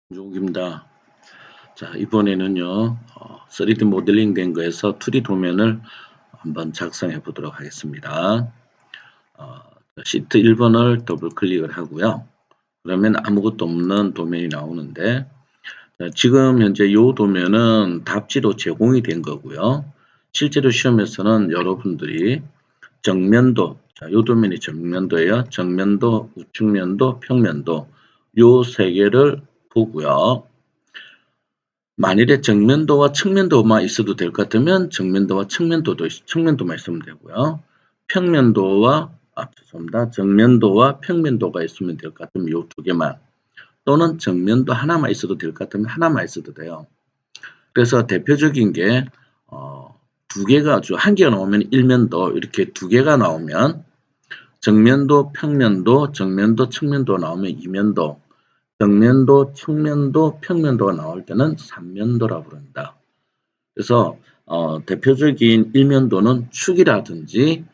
김종욱입니다. 자, 이번에는요, 3D 모델링 된 거에서 2D 도면을 한번 작성해 보도록 하겠습니다. 시트 1번을 더블 클릭을 하고요. 그러면 아무것도 없는 도면이 나오는데, 지금 현재 이 도면은 답지로 제공이 된 거고요. 실제로 시험에서는 여러분들이 정면도, 자, 이 도면이 정면도예요. 정면도, 우측면도, 평면도, 요 세 개를 보고요. 만일에 정면도와 측면도만 있어도 될 것 같으면 정면도와 측면도만 있으면 되고요. 죄송합니다. 정면도와 평면도가 있으면 될 것 같으면 이 두 개만, 또는 정면도 하나만 있어도 될 것 같으면 하나만 있어도 돼요. 그래서 대표적인 게 두 개가 한 개가 나오면 일면도, 이렇게 두 개가 나오면 정면도, 평면도, 정면도, 측면도 나오면 이면도, 정면도, 측면도, 평면도가 나올 때는 삼면도라고 부릅니다. 그래서 대표적인 일면도는 축이라든지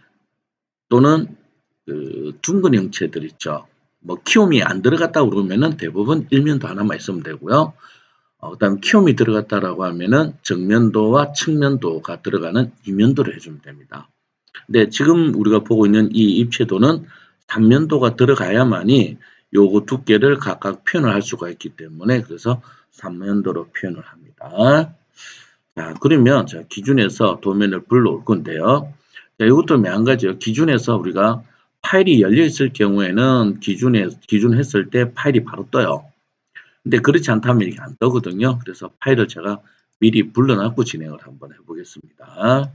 또는 그 둥근 형체들 있죠. 뭐 키움이 안 들어갔다고 그러면은 대부분 일면도 하나만 있으면 되고요. 그다음 키움이 들어갔다라고 하면은 정면도와 측면도가 들어가는 이면도를 해주면 됩니다. 근데 지금 우리가 보고 있는 이 입체도는 삼면도가 들어가야만이 요거 두께를 각각 표현을 할 수가 있기 때문에, 그래서 삼면도로 표현을 합니다. 자, 그러면 자, 기준에서 도면을 불러올 건데요. 자, 이것도 마찬가지예요. 기준에서 우리가 파일이 열려 있을 경우에는 기준했을 때 파일이 바로 떠요. 근데 그렇지 않다면 이렇게 안 뜨거든요. 그래서 파일을 제가 미리 불러놨고 진행을 한번 해보겠습니다.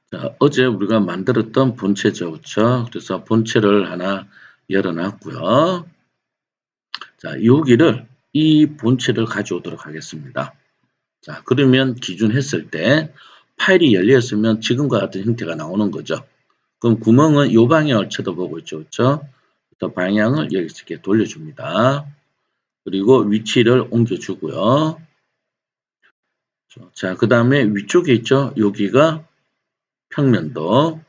자, 어제 우리가 만들었던 본체죠. 그렇죠? 그래서 본체를 하나 열어놨고요. 자, 여기를 이 본체를 가져오도록 하겠습니다. 자, 그러면 기준했을 때 파일이 열렸으면 지금과 같은 형태가 나오는 거죠. 그럼 구멍은 이 방향을 쳐다보고 있죠. 그렇죠? 그래서 방향을 여기서 이렇게 돌려줍니다. 그리고 위치를 옮겨주고요. 자, 그 다음에 위쪽에 있죠. 여기가 평면도,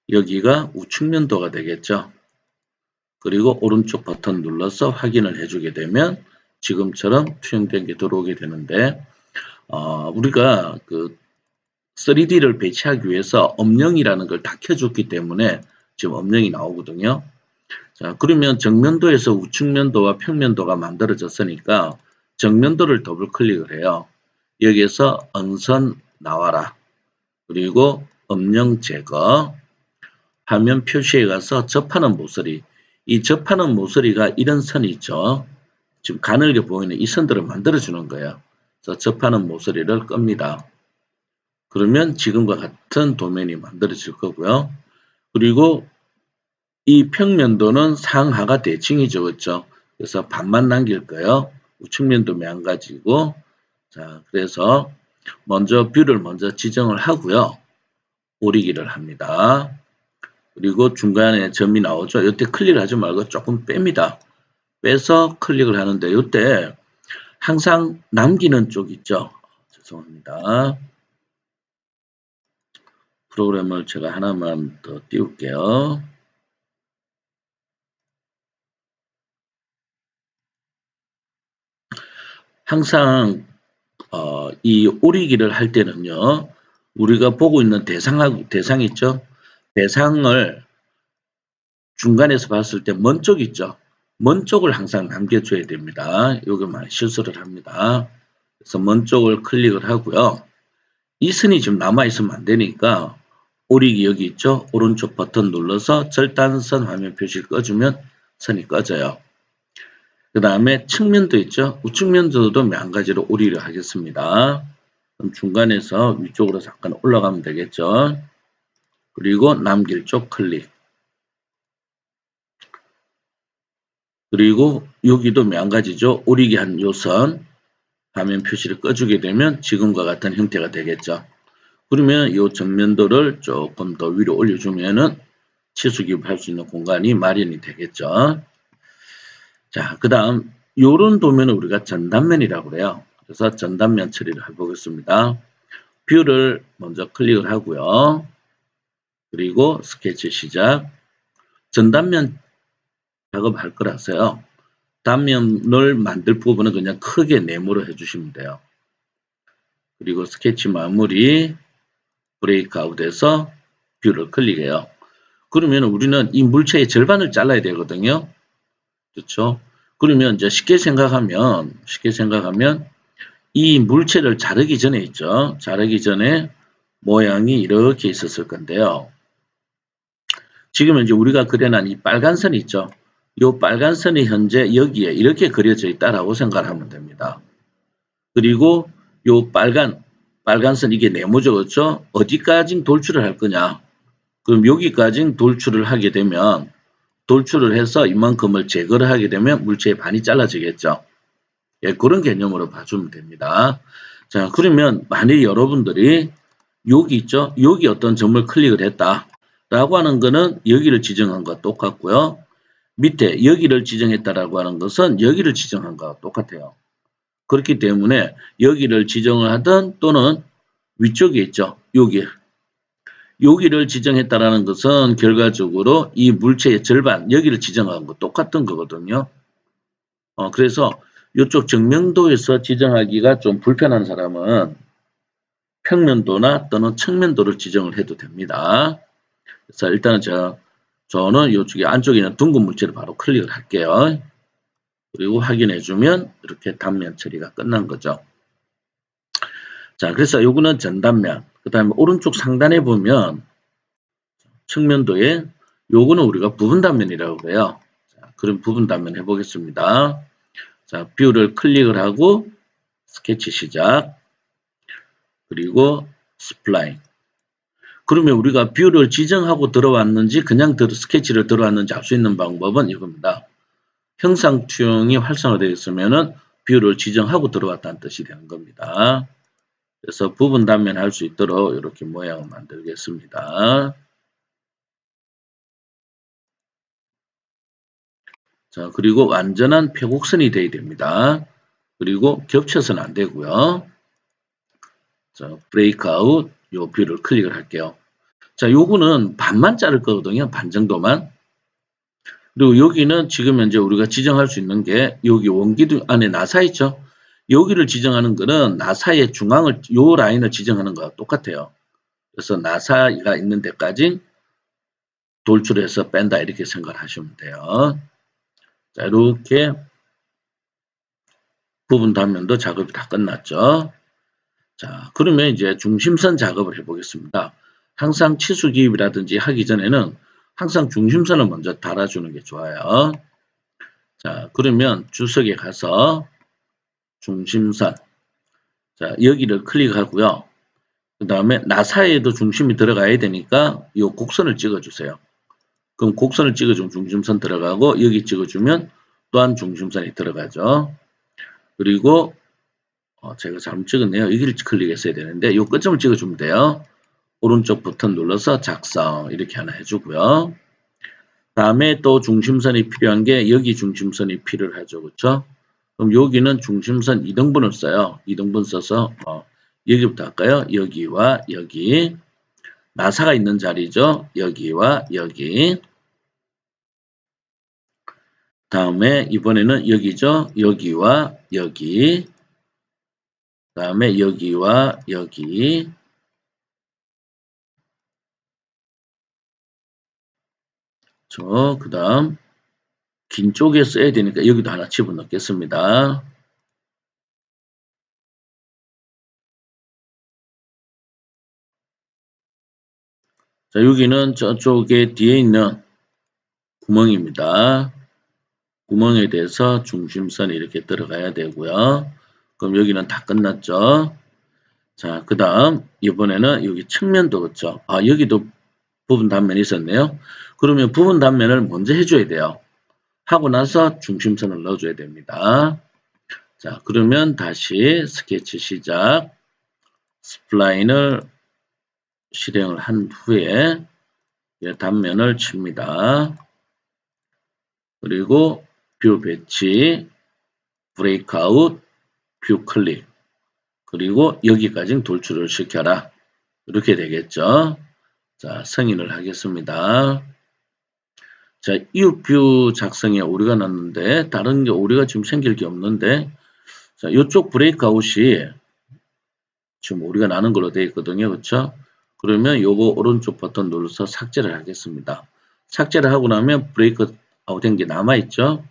여기가 우측면도가 되겠죠. 그리고 오른쪽 버튼 눌러서 확인을 해주게 되면 지금처럼 투영된 게 들어오게 되는데, 우리가 그 3D를 배치하기 위해서 엄령이라는 걸 다 켜줬기 때문에 지금 엄령이 나오거든요. 자, 그러면 정면도에서 우측면도와 평면도가 만들어졌으니까 정면도를 더블 클릭을 해요. 여기에서 언선 나와라. 그리고 엄령 제거. 화면 표시에 가서 접하는 모서리. 이 접하는 모서리가 이런 선이 있죠. 지금 가늘게 보이는 이 선들을 만들어주는 거예요. 그래서 접하는 모서리를 끕니다. 그러면 지금과 같은 도면이 만들어질 거고요. 그리고 이 평면도는 상하가 대칭이죠. 그렇죠? 그래서 반만 남길 거예요. 우측면도 마찬가지고. 자, 그래서 먼저 뷰를 먼저 지정을 하고요. 오리기를 합니다. 그리고 중간에 점이 나오죠. 이때 클릭을 하지 말고 조금 뺍니다. 빼서 클릭을 하는데 이때 항상 남기는 쪽 있죠. 죄송합니다. 프로그램을 제가 하나만 더 띄울게요. 항상 이 오리기를 할 때는요. 우리가 보고 있는 대상 있죠. 대상을 중간에서 봤을 때 먼 쪽 있죠. 먼 쪽을 항상 남겨줘야 됩니다. 여기 많이 실수를 합니다. 그래서 먼 쪽을 클릭을 하고요. 이 선이 지금 남아있으면 안 되니까 오리기 여기 있죠. 오른쪽 버튼 눌러서 절단선 화면 표시를 꺼주면 선이 꺼져요. 그 다음에 측면도 있죠. 우측면도도 마찬가지로 오리를 하겠습니다. 그럼 중간에서 위쪽으로 잠깐 올라가면 되겠죠. 그리고 남길 쪽 클릭. 그리고 여기도 마찬가지죠. 오리기 한 요선 화면 표시를 꺼주게 되면 지금과 같은 형태가 되겠죠. 그러면 이 정면도를 조금 더 위로 올려주면은 치수기입할 수 있는 공간이 마련이 되겠죠. 자, 그 다음 요런 도면을 우리가 전단면이라고 그래요. 그래서 전단면 처리를 해보겠습니다. 뷰를 먼저 클릭을 하고요. 그리고 스케치 시작. 전단면 작업할 거라서요. 단면을 만들 부분은 그냥 크게 네모로 해주시면 돼요. 그리고 스케치 마무리, 브레이크아웃에서 뷰를 클릭해요. 그러면 우리는 이 물체의 절반을 잘라야 되거든요. 그렇죠? 그러면 이제 쉽게 생각하면 이 물체를 자르기 전에 있죠. 자르기 전에 모양이 이렇게 있었을 건데요. 지금 이제 우리가 그려놓은 이 빨간 선이 있죠. 이 빨간 선이 현재 여기에 이렇게 그려져 있다라고 생각하면 됩니다. 그리고 이 빨간 선 이게 네모죠. 그렇죠? 어디까지 돌출을 할 거냐. 그럼 여기까지 돌출을 하게 되면 돌출을 해서 이만큼을 제거를 하게 되면 물체의 반이 잘라지겠죠. 예, 그런 개념으로 봐주면 됩니다. 자, 그러면 만약 여러분들이 여기 있죠? 여기 어떤 점을 클릭을 했다. 라고 하는 거는 여기를 지정한 것과 똑같고요. 밑에 여기를 지정했다라고 하는 것은 여기를 지정한 것과 똑같아요. 그렇기 때문에 여기를 지정을 하든 또는 위쪽에 있죠. 여기를 지정했다라는 것은 결과적으로 이 물체의 절반, 여기를 지정한 거 똑같은 거거든요. 그래서 이쪽 정면도에서 지정하기가 좀 불편한 사람은 평면도나 또는 측면도를 지정을 해도 됩니다. 그래서 일단은 저는 이쪽에 안쪽에 있는 둥근 물체를 바로 클릭을 할게요. 그리고 확인해주면 이렇게 단면 처리가 끝난 거죠. 자, 그래서 요거는 전단면. 그 다음에 오른쪽 상단에 보면 측면도에 요거는 우리가 부분 단면이라고 그래요. 자, 그럼 부분 단면 해보겠습니다. 자, 뷰를 클릭을 하고 스케치 시작. 그리고 스플라인. 그러면 우리가 뷰를 지정하고 들어왔는지 그냥 스케치를 들어왔는지 알 수 있는 방법은 이겁니다. 형상 투영이 활성화되어 있으면은 뷰를 지정하고 들어왔다는 뜻이 되는 겁니다. 그래서 부분 단면 할 수 있도록 이렇게 모양을 만들겠습니다. 자, 그리고 완전한 폐곡선이 돼야 됩니다. 그리고 겹쳐서는 안 되고요. 자, 브레이크아웃 요 뷰를 클릭을 할게요. 자, 요거는 반만 자를 거거든요. 반 정도만. 그리고 여기는 지금 현재 우리가 지정할 수 있는 게 여기 원기둥 안에 나사 있죠. 여기를 지정하는 거는 나사의 중앙을 요 라인을 지정하는 거와 똑같아요. 그래서 나사가 있는 데까지 돌출해서 뺀다 이렇게 생각하시면 돼요. 자, 이렇게 부분 단면도 작업이 다 끝났죠. 자, 그러면 이제 중심선 작업을 해보겠습니다. 항상 치수 기입이라든지 하기 전에는 항상 중심선을 먼저 달아주는 게 좋아요. 자, 그러면 주석에 가서 중심선. 자, 여기를 클릭하고요. 그 다음에 나사에도 중심이 들어가야 되니까 이 곡선을 찍어주세요. 그럼 곡선을 찍어주면 중심선 들어가고 여기 찍어주면 또한 중심선이 들어가죠. 그리고 제가 잘못 찍었네요. 여기를 클릭했어야 되는데 이 끝점을 찍어주면 돼요. 오른쪽 버튼 눌러서 작성 이렇게 하나 해주고요. 다음에 또 중심선이 필요한 게 여기 중심선이 필요하죠. 그렇죠? 그럼 여기는 중심선 2등분을 써요. 2등분 써서 여기부터 할까요? 여기와 여기 나사가 있는 자리죠. 여기와 여기 다음에 이번에는 여기죠. 여기와 여기 다음에 여기와 여기 그 다음 긴 쪽에 써야 되니까 여기도 하나 집어넣겠습니다. 자, 여기는 저쪽에 뒤에 있는 구멍입니다. 구멍에 대해서 중심선이 이렇게 들어가야 되고요. 그럼 여기는 다 끝났죠. 자, 그 다음 이번에는 여기 측면도 그렇죠. 여기도 부분 단면이 있었네요. 그러면 부분 단면을 먼저 해줘야 돼요. 하고 나서 중심선을 넣어줘야 됩니다. 자, 그러면 다시 스케치 시작. 스플라인을 실행을 한 후에 단면을 칩니다. 그리고 뷰 배치, 브레이크아웃, 뷰 클릭. 그리고 여기까지 돌출을 시켜라. 이렇게 되겠죠. 자, 승인을 하겠습니다. 자, 이웃뷰 작성에 오류가 났는데 다른 게 오류가 지금 생길 게 없는데 자, 이쪽 브레이크아웃이 지금 오류가 나는 걸로 되어 있거든요. 그렇죠? 그러면 요거 오른쪽 버튼 눌러서 삭제를 하겠습니다. 삭제를 하고 나면 브레이크아웃 된 게 남아있죠.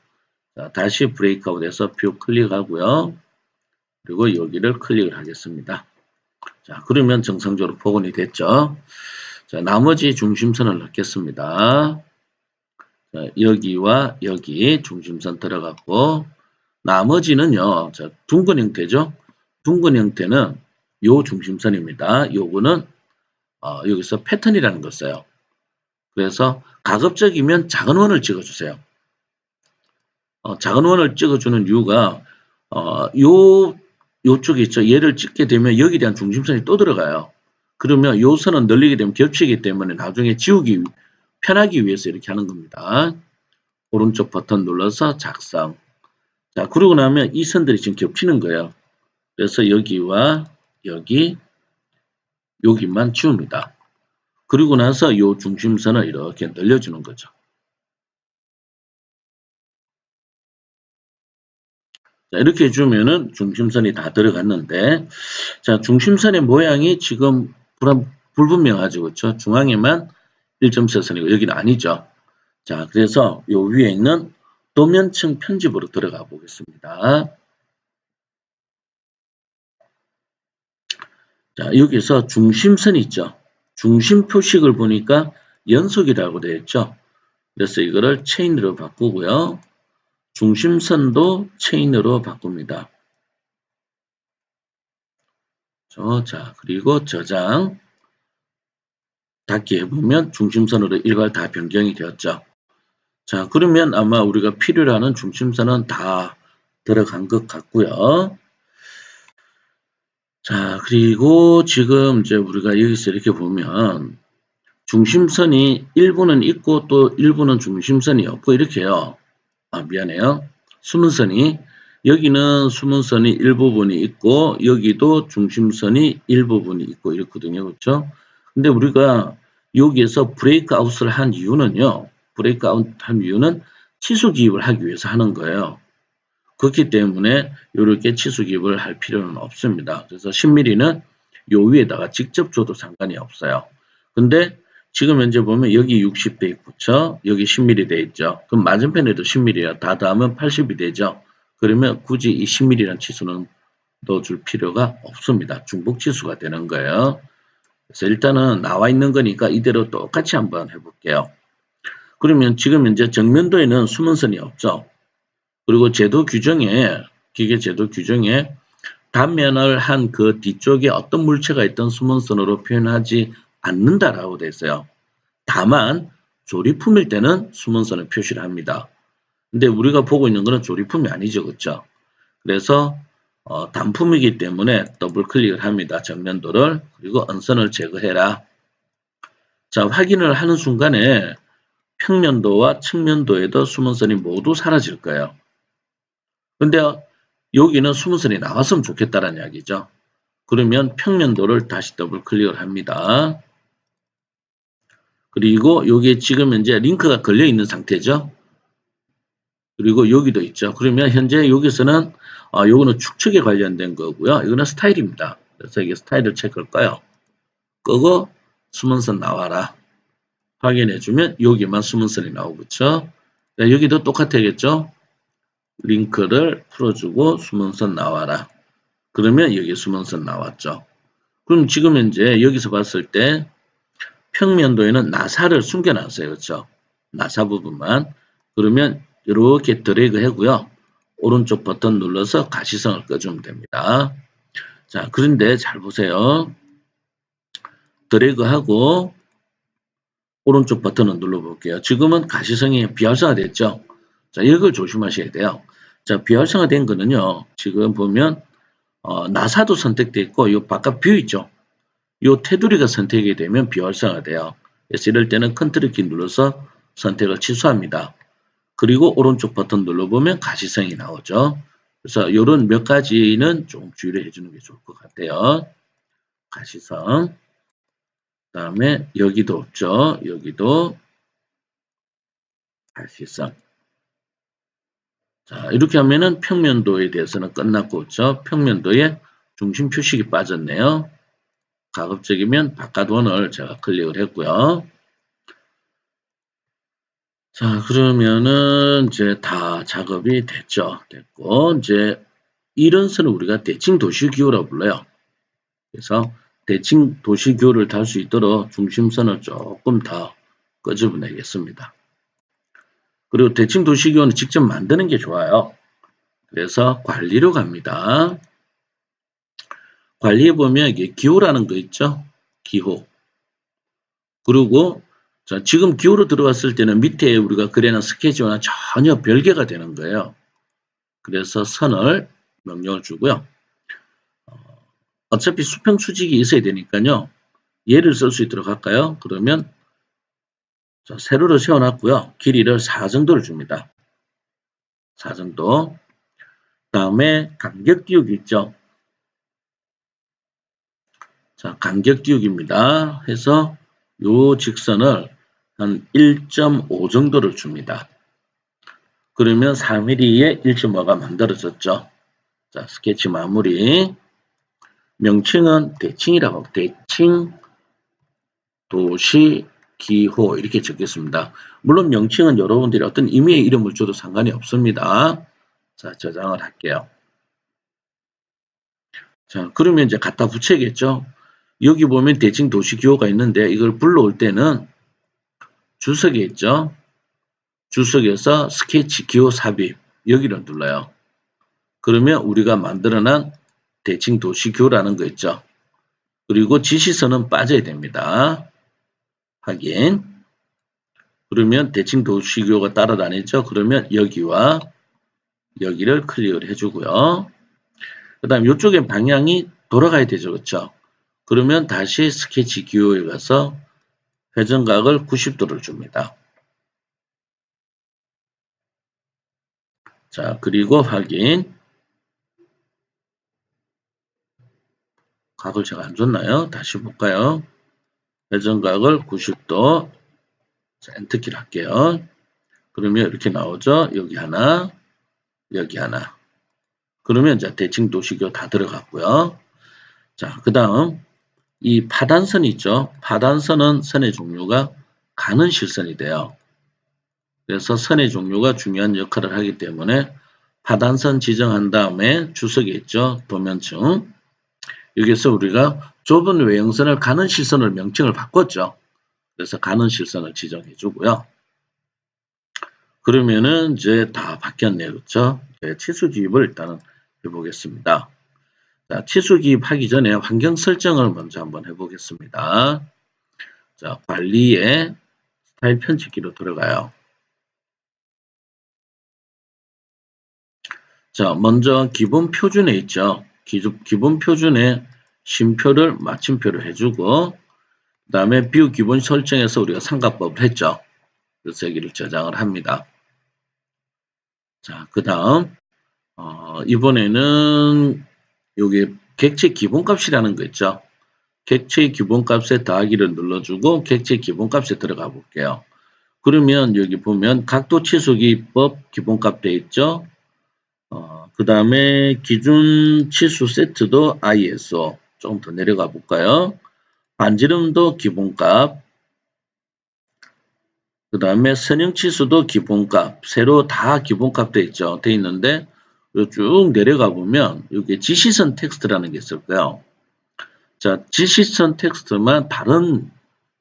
자, 다시 브레이크아웃해서 뷰 클릭하고요. 그리고 여기를 클릭을 하겠습니다. 자, 그러면 정상적으로 복원이 됐죠. 자, 나머지 중심선을 넣겠습니다. 자, 여기와 여기 중심선 들어갔고 나머지는요. 자, 둥근 형태죠. 둥근 형태는 요 중심선입니다. 요거는 여기서 패턴이라는 걸 써요. 그래서 가급적이면 작은 원을 찍어주세요. 작은 원을 찍어주는 이유가 요쪽에 있죠. 얘를 찍게 되면 여기에 대한 중심선이 또 들어가요. 그러면 요 선은 늘리게 되면 겹치기 때문에 나중에 지우기 편하기 위해서 이렇게 하는 겁니다. 오른쪽 버튼 눌러서 작성. 자, 그러고 나면 이 선들이 지금 겹치는 거예요. 그래서 여기와 여기만 지웁니다. 그리고 나서 요 중심선을 이렇게 늘려주는 거죠. 자, 이렇게 해주면은 중심선이 다 들어갔는데, 자, 중심선의 모양이 지금 불분명하죠. 그렇죠? 중앙에만 1.4선이고, 여기는 아니죠. 자, 그래서 요 위에 있는 도면층 편집으로 들어가 보겠습니다. 자, 여기서 중심선 있죠. 중심 표식을 보니까 연속이라고 되어 있죠. 그래서 이거를 체인으로 바꾸고요. 중심선도 체인으로 바꿉니다. 자, 그리고 저장. 닫기 해보면 중심선으로 일괄 다 변경이 되었죠. 자, 그러면 아마 우리가 필요로 하는 중심선은 다 들어간 것 같고요. 자, 그리고 지금 이제 우리가 여기서 이렇게 보면 중심선이 일부는 있고 또 일부는 중심선이 없고 이렇게요. 미안해요. 수문선이 여기는 수문선이 일부분이 있고 여기도 중심선이 일부분이 있고 이렇거든요. 그렇죠? 근데 우리가 여기에서 브레이크아웃을 한 이유는요. 브레이크아웃 한 이유는 치수 기입을 하기 위해서 하는 거예요. 그렇기 때문에 이렇게 치수 기입을 할 필요는 없습니다. 그래서 10mm는 요 위에다가 직접 줘도 상관이 없어요. 근데 지금 현재 보면 여기 60 돼 있고 여기 10mm 돼 있죠. 그럼 맞은편에도 10mm야. 다 더하면 80이 되죠. 그러면 굳이 이 10mm라는 치수는 넣어줄 필요가 없습니다. 중복 치수가 되는 거예요. 그래서 일단은 나와 있는 거니까 이대로 똑같이 한번 해볼게요. 그러면 지금 현재 정면도에는 수문선이 없죠. 그리고 제도 규정에 기계 제도 규정에 단면을 한 그 뒤쪽에 어떤 물체가 있던 수문선으로 표현하지 않는다라고 되어 있어요. 다만 조립품일 때는 수문선을 표시를 합니다. 근데 우리가 보고 있는 것은 조립품이 아니죠. 그렇죠? 그래서 단품이기 때문에 더블 클릭을 합니다. 정면도를. 그리고 언선을 제거해라. 자, 확인을 하는 순간에 평면도와 측면도에도 수문선이 모두 사라질 거예요. 근데 여기는 수문선이 나왔으면 좋겠다는 이야기죠. 그러면 평면도를 다시 더블 클릭을 합니다. 그리고 여기에 지금 현재 링크가 걸려 있는 상태죠. 그리고 여기도 있죠. 그러면 현재 여기서는 요거는 축척에 관련된 거고요. 이거는 스타일입니다. 그래서 이게 스타일을 체크를 꺼요. 끄고 수문선 나와라. 확인해주면 여기만 수문선이 나오고 그렇죠. 여기도 똑같겠죠. 링크를 풀어주고 수문선 나와라. 그러면 여기 수문선 나왔죠. 그럼 지금 현재 여기서 봤을 때 평면도에는 나사를 숨겨놨어요. 그렇죠? 나사 부분만. 그러면 이렇게 드래그 하고요. 오른쪽 버튼 눌러서 가시성을 꺼주면 됩니다. 자, 그런데 잘 보세요. 드래그하고 오른쪽 버튼을 눌러볼게요. 지금은 가시성이 비활성화됐죠? 자, 이걸 조심하셔야 돼요. 자, 비활성화된 거는요. 지금 보면 나사도 선택되어 있고 이 바깥 뷰 있죠? 이 테두리가 선택이 되면 비활성화돼요. 그래서 이럴 때는 컨트롤 키 눌러서 선택을 취소합니다. 그리고 오른쪽 버튼 눌러보면 가시성이 나오죠. 그래서 이런 몇 가지는 좀 주의를 해주는 게 좋을 것 같아요. 가시성. 그 다음에 여기도 없죠. 여기도 가시성. 자, 이렇게 하면은 평면도에 대해서는 끝났고, 그렇죠? 평면도에 중심 표식이 빠졌네요. 가급적이면 바깥원을 제가 클릭을 했고요. 자, 그러면은 이제 다 작업이 됐죠. 됐고, 이제 이런 선을 우리가 대칭 도시기호라고 불러요. 그래서 대칭 도시기호를 달 수 있도록 중심선을 조금 더 끄집어내겠습니다. 그리고 대칭 도시기호는 직접 만드는 게 좋아요. 그래서 관리로 갑니다. 관리해 보면 이게 기호라는 거 있죠? 기호. 그리고 자, 지금 기호로 들어갔을 때는 밑에 우리가 그려놓은 스케치와는 전혀 별개가 되는 거예요. 그래서 선을 명령을 주고요. 어차피 수평 수직이 있어야 되니까요. 얘를 쓸 수 있도록 할까요? 그러면 자, 세로를 세워놨고요. 길이를 4 정도를 줍니다. 4 정도. 다음에 간격 띄우기 있죠. 자, 간격 띄우기입니다. 해서 요 직선을 한 1.5 정도를 줍니다. 그러면 4mm에 1.5가 만들어졌죠. 자, 스케치 마무리. 명칭은 대칭이라고 대칭 도시 기호 이렇게 적겠습니다. 물론 명칭은 여러분들이 어떤 임의의 이름을 줘도 상관이 없습니다. 자, 저장을 할게요. 자, 그러면 이제 갖다 붙여야겠죠. 여기 보면 대칭 도시 기호가 있는데 이걸 불러올 때는 주석에 있죠. 주석에서 스케치 기호 삽입 여기를 눌러요. 그러면 우리가 만들어낸 대칭 도시 기호라는 거 있죠. 그리고 지시선은 빠져야 됩니다. 확인. 그러면 대칭 도시 기호가 따라다니죠. 그러면 여기와 여기를 클릭을 해주고요. 그 다음 이쪽에 방향이 돌아가야 되죠. 그렇죠? 그러면 다시 스케치 기호에 가서 회전각을 90도를 줍니다. 자, 그리고 확인. 각을 제가 안 줬나요? 다시 볼까요? 회전각을 90도. 자, 엔터키를 할게요. 그러면 이렇게 나오죠. 여기 하나, 여기 하나. 그러면 이제 대칭 도시기호 다 들어갔고요. 자, 그 다음 이 파단선이 있죠. 파단선은 선의 종류가 가는 실선이 돼요. 그래서 선의 종류가 중요한 역할을 하기 때문에 파단선 지정한 다음에 주석에 있죠. 도면층. 여기서 우리가 좁은 외형선을 가는 실선을 명칭을 바꿨죠. 그래서 가는 실선을 지정해 주고요. 그러면은 이제 다 바뀌었네요. 그렇죠? 치수 기입을 일단은 해보겠습니다. 자, 치수 기입하기 전에 환경 설정을 먼저 한번 해보겠습니다. 자, 관리에 스타일 편집기로 들어가요. 자, 먼저 기본 표준에 있죠. 기본 표준에 쉼표를 마침표를 해주고 그 다음에 뷰 기본 설정에서 우리가 삼각법을 했죠. 그래서 여기를 저장을 합니다. 자, 그 다음 이번에는 여기 객체 기본값이라는 거 있죠. 객체 기본값에 더하기를 눌러주고 객체 기본값에 들어가 볼게요. 그러면 여기 보면 각도 치수기법 기본값 돼 있죠. 그 다음에 기준 치수 세트도 ISO 조금 더 내려가 볼까요? 반지름도 기본값, 그 다음에 선형치수도 기본값, 세로 다 기본값 돼 있죠. 돼 있는데 쭉 내려가 보면 여기 지시선 텍스트라는 게 있을 거예요. 자, 지시선 텍스트만 다른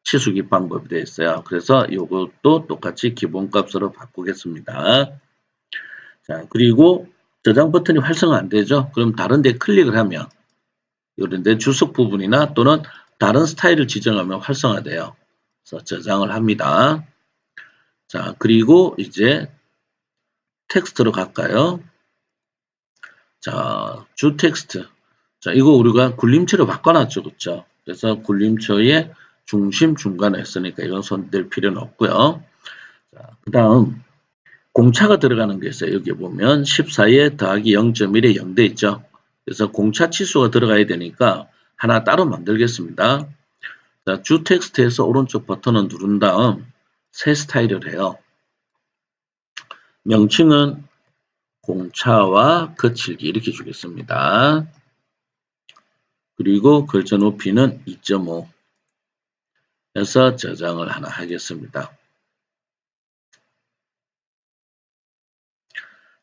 치수기 방법이 되어 있어요. 그래서 이것도 똑같이 기본값으로 바꾸겠습니다. 자, 그리고 저장 버튼이 활성화 안 되죠. 그럼 다른 데 클릭을 하면 이런 데 주석 부분이나 또는 다른 스타일을 지정하면 활성화돼요. 그래서 저장을 합니다. 자, 그리고 이제 텍스트로 갈까요? 자, 주 텍스트. 자, 이거 우리가 굴림체로 바꿔놨죠. 그렇죠? 그래서 굴림체의 중심 중간에 했으니까 이건 손댈 필요는 없고요. 자, 그 다음 공차가 들어가는 게 있어요. 여기 보면 14에 더하기 0.1에 0 돼 있죠. 그래서 공차 치수가 들어가야 되니까 하나 따로 만들겠습니다. 자, 주 텍스트에서 오른쪽 버튼을 누른 다음 새 스타일을 해요. 명칭은 공차와 거칠기 이렇게 주겠습니다. 그리고 글자 높이는 2.5 해서 저장을 하나 하겠습니다.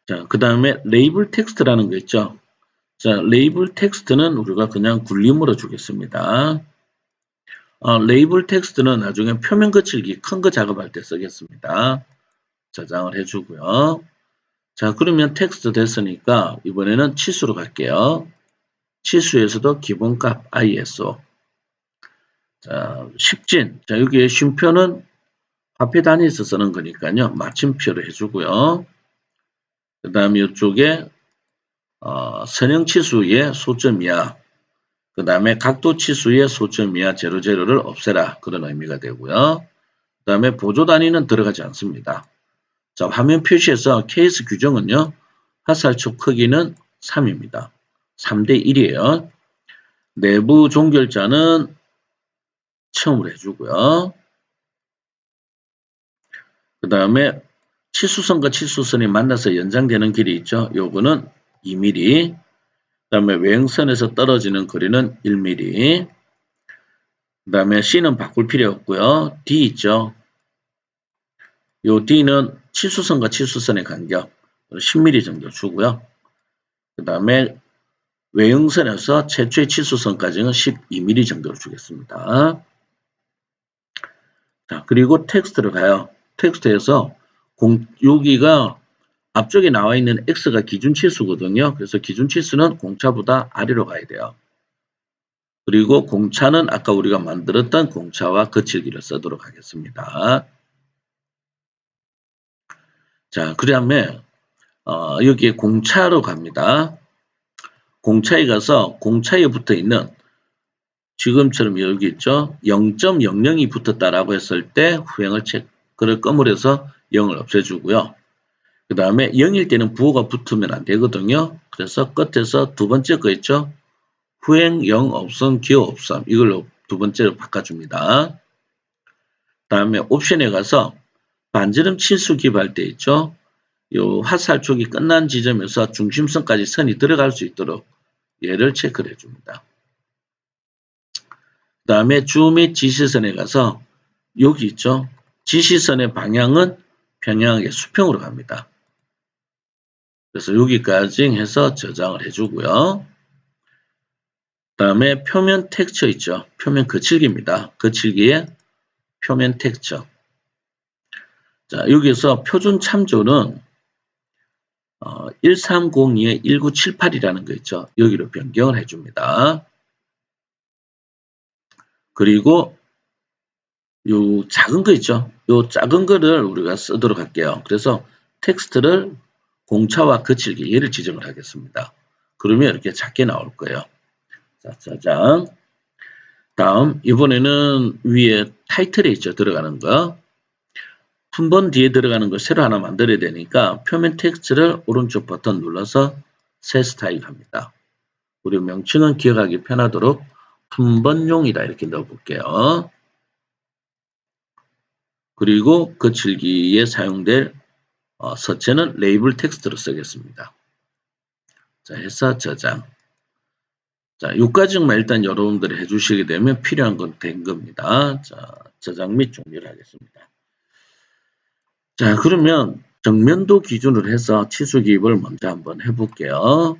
자, 그 다음에 레이블 텍스트라는 거 있죠. 자, 레이블 텍스트는 우리가 그냥 굴림으로 주겠습니다. 레이블 텍스트는 나중에 표면 거칠기 큰 거 작업할 때 쓰겠습니다. 저장을 해주고요. 자, 그러면 텍스트 됐으니까 이번에는 치수로 갈게요. 치수에서도 기본값 ISO. 자, 10진. 자, 여기에 쉼표는 화폐 단위에서 쓰는 거니까요. 마침표를 해주고요. 그 다음에 이쪽에 선형 치수의 소점 이하, 그 다음에 각도 치수의 소점 이하 00를 없애라. 그런 의미가 되고요. 그 다음에 보조 단위는 들어가지 않습니다. 자, 화면 표시에서 케이스 규정은요. 화살촉 크기는 3입니다. 3대 1이에요. 내부 종결자는 처음으로 해주고요. 그 다음에 치수선과 치수선이 만나서 연장되는 길이 있죠. 요거는 2mm. 그 다음에 외형선에서 떨어지는 거리는 1mm. 그 다음에 C는 바꿀 필요 없고요. D 있죠. 요 D는 치수선과 치수선의 간격 10mm 정도 주고요. 그 다음에 외형선에서 최초의 치수선까지는 12mm 정도로 주겠습니다. 자, 그리고 텍스트로 가요. 텍스트에서 여기가 앞쪽에 나와 있는 X가 기준 치수거든요. 그래서 기준 치수는 공차보다 아래로 가야 돼요. 그리고 공차는 아까 우리가 만들었던 공차와 거칠기를 쓰도록 하겠습니다. 자, 그 다음에 여기에 공차로 갑니다. 공차에 가서 공차에 붙어 있는 지금처럼 여기 있죠. 0.00이 붙었다라고 했을 때 후행을 체크를 껌을해서 0을 없애주고요. 그 다음에 0일 때는 부호가 붙으면 안 되거든요. 그래서 끝에서 두 번째 거 있죠. 후행 0 없음 기호 없음 이걸로 두 번째로 바꿔줍니다. 그 다음에 옵션에 가서 반지름 치수 기입할 때 있죠. 요 화살촉이 끝난 지점에서 중심선까지 선이 들어갈 수 있도록 얘를 체크를 해줍니다. 그 다음에 주 및 지시선에 가서 여기 있죠. 지시선의 방향은 평행하게 수평으로 갑니다. 그래서 여기까지 해서 저장을 해주고요. 그 다음에 표면 텍스처 있죠. 표면 거칠기입니다. 거칠기에 표면 텍스처. 자, 여기서 표준 참조는 1302에 1978이라는 거 있죠. 여기로 변경을 해줍니다. 그리고 요 작은 거 있죠. 요 작은 거를 우리가 쓰도록 할게요. 그래서 텍스트를 공차와 거칠기 얘를 지정을 하겠습니다. 그러면 이렇게 작게 나올 거예요. 자, 저장. 다음 이번에는 위에 타이틀에 있죠. 들어가는 거. 품번 뒤에 들어가는 걸 새로 하나 만들어야 되니까 표면 텍스트를 오른쪽 버튼 눌러서 새 스타일 합니다. 우리 명칭은 기억하기 편하도록 품번용이다 이렇게 넣어볼게요. 그리고 거칠기에 사용될 서체는 레이블 텍스트로 쓰겠습니다. 자, 해서 저장. 자, 요까지만 일단 여러분들이 해주시게 되면 필요한 건 된 겁니다. 자, 저장 및 종료를 하겠습니다. 자, 그러면 정면도 기준으로 해서 치수 기입을 먼저 한번 해볼게요.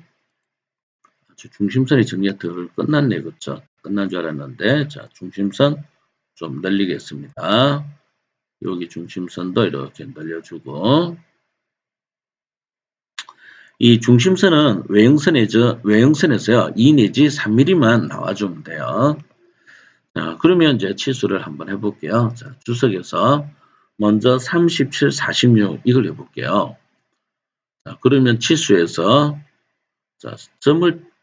중심선이 정리가 덜 끝났네, 그쵸? 끝난 줄 알았는데, 자, 중심선 좀 늘리겠습니다. 여기 중심선도 이렇게 늘려주고, 이 중심선은 외형선에서요, 2 내지 3mm만 나와주면 돼요. 자, 그러면 이제 치수를 한번 해볼게요. 자, 주석에서 먼저 37, 46 이걸 해볼게요. 자, 그러면 치수에서 자,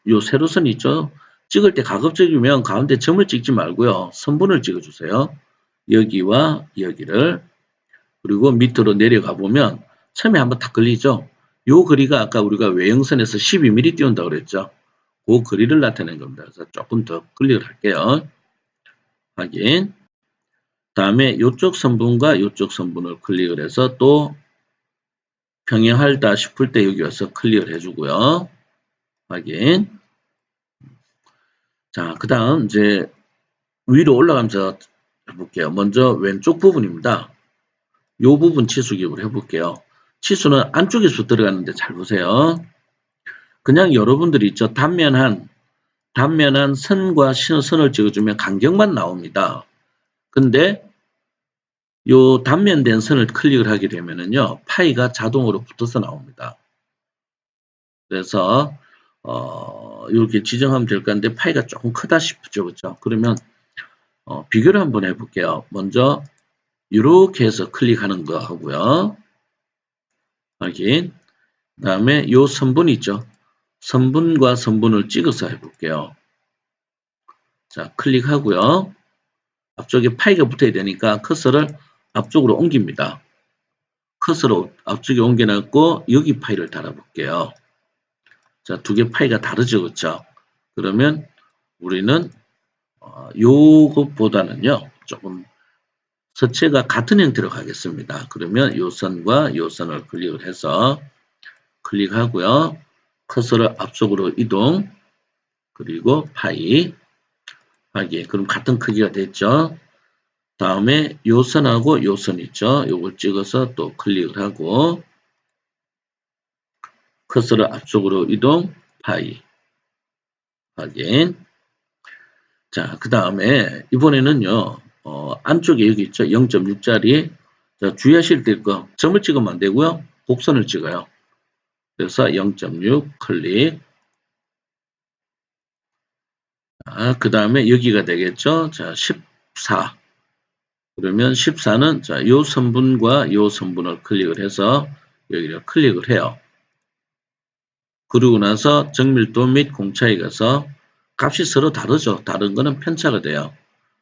요 세로선 있죠? 찍을 때 가급적이면 가운데 점을 찍지 말고요. 선분을 찍어주세요. 여기와 여기를. 그리고 밑으로 내려가 보면 처음에 한번 딱 걸리죠. 요 거리가 아까 우리가 외형선에서 12mm 띄운다고 그랬죠. 그 거리를 나타낸 겁니다. 그래서 조금 더 클릭을 할게요. 확인. 다음에 이쪽 선분과 이쪽 선분을 클릭을 해서 또 병행하다 싶을 때 여기 와서 클릭을 해주고요. 확인. 자, 그 다음 이제 위로 올라가면서 해볼게요. 먼저 왼쪽 부분입니다. 이 부분 치수 기업을 해볼게요. 치수는 안쪽에서 들어가는데 잘 보세요. 그냥 여러분들이 있죠. 단면한 선과 선을 찍어주면 간격만 나옵니다. 근데 요 단면된 선을 클릭을 하게 되면은요, 파이가 자동으로 붙어서 나옵니다. 그래서 이렇게 지정하면 될 건데 파이가 조금 크다 싶죠, 그렇죠? 그러면 비교를 한번 해볼게요. 먼저 이렇게 해서 클릭하는 거 하고요. 확인. 그 다음에 요 선분 있죠? 선분과 선분을 찍어서 해볼게요. 자, 클릭하고요. 앞쪽에 파이가 붙어야 되니까 커서를 앞쪽으로 옮깁니다. 커서를 앞쪽에 옮겨놨고 여기 파이를 달아볼게요. 자, 두 개 파이가 다르죠, 그렇죠? 그러면 우리는 요것보다는요 조금 서체가 같은 형태로 가겠습니다. 그러면 요 선과 요 선을 클릭을 해서 클릭하고요. 커서를 앞쪽으로 이동 그리고 파이 하기. 그럼 같은 크기가 됐죠. 다음에 요 선하고 요 선 있죠. 요걸 찍어서 또 클릭을 하고 커서를 앞쪽으로 이동 파이 확인. 자, 그 다음에 이번에는요. 안쪽에 여기 있죠. 0.6짜리 주의하실 될 거 점을 찍으면 안 되고요. 곡선을 찍어요. 그래서 0.6 클릭. 그 다음에 여기가 되겠죠. 자, 14. 그러면 14는 자, 요 선분과 요 선분을 클릭을 해서 여기를 클릭을 해요. 그러고 나서 정밀도 및 공차에 가서 값이 서로 다르죠. 다른 거는 편차가 돼요.